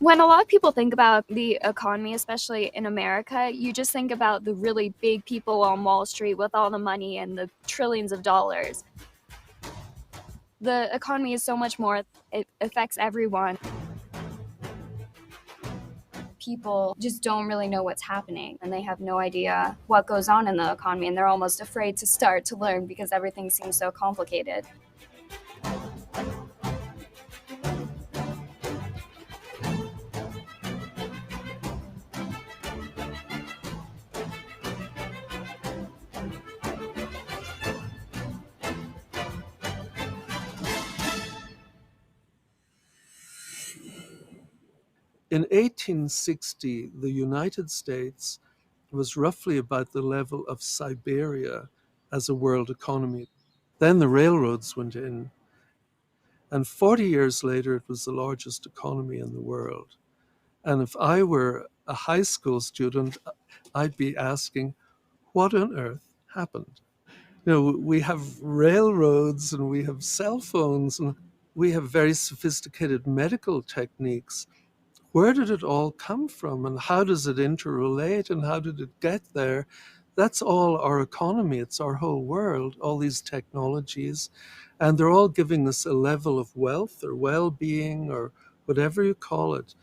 When a lot of people think about the economy, especially in America, you just think about the really big people on Wall Street with all the money and the trillions of dollars. The economy is so much more. It affects everyone. People just don't really know what's happening, and they have no idea what goes on in the economy, and they're almost afraid to start to learn because everything seems so complicated. In 1860, the United States was roughly about the level of Siberia as a world economy. Then the railroads went in, and 40 years later, it was the largest economy in the world. And if I were a high school student, I'd be asking, what on earth happened? We have railroads and we have cell phones and we have very sophisticated medical techniques. Where did it all come from and how does it interrelate and how did it get there? That's all our economy. It's our whole world, all these technologies. And they're all giving us a level of wealth or well-being or whatever you call it.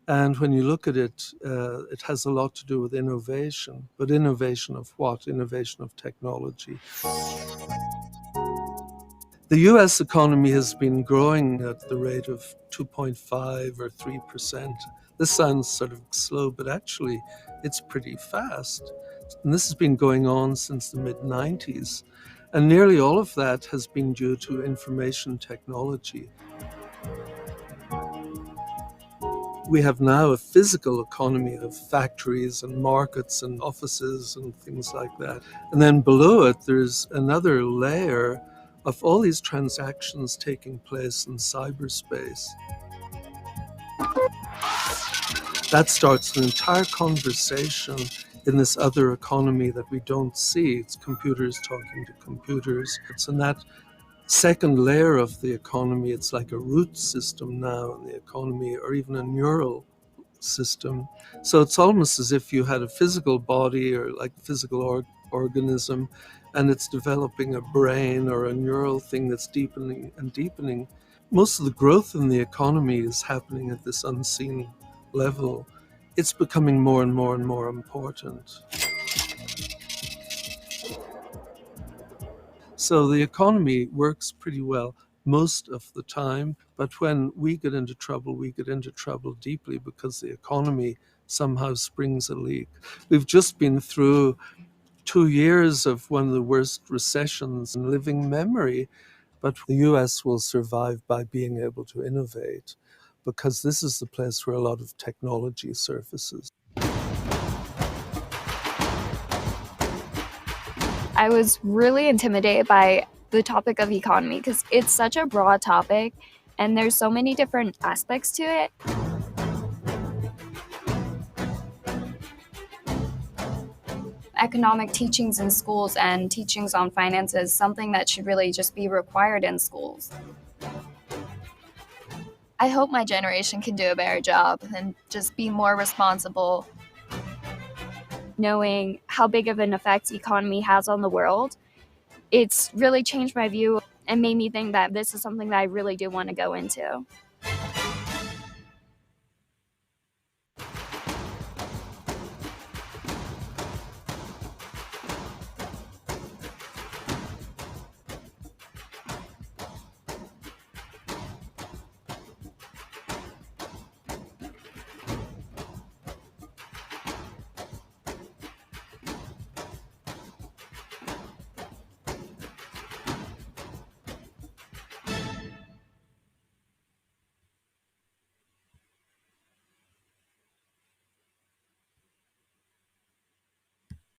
And when you look at it, it has a lot to do with innovation. But innovation of what? Innovation of technology. The US economy has been growing at the rate of 2.5 or 3%. This sounds sort of slow, but actually it's pretty fast. And this has been going on since the mid-90s. And nearly all of that has been due to information technology. We have now a physical economy of factories and markets and offices and things like that. And then below it, there's another layer of all these transactions taking place in cyberspace. That starts an entire conversation in this other economy that we don't see. It's computers talking to computers. It's in that second layer of the economy. It's like a root system now in the economy, or even a neural system. So it's almost as if you had a physical body or like a physical organism, and it's developing a brain or a neural thing that's deepening and deepening. Most of the growth in the economy is happening at this unseen level. It's becoming more and more and more important. So the economy works pretty well most of the time, but when we get into trouble, we get into trouble deeply because the economy somehow springs a leak. We've just been through 2 years of one of the worst recessions in living memory, but the US will survive by being able to innovate because this is the place where a lot of technology surfaces. I was really intimidated by the topic of economy because it's such a broad topic and there's so many different aspects to it. Economic teachings in schools and teachings on finances, something that should really just be required in schools. I hope my generation can do a better job and just be more responsible. Knowing how big of an effect economy has on the world, it's really changed my view and made me think that this is something that I really do want to go into.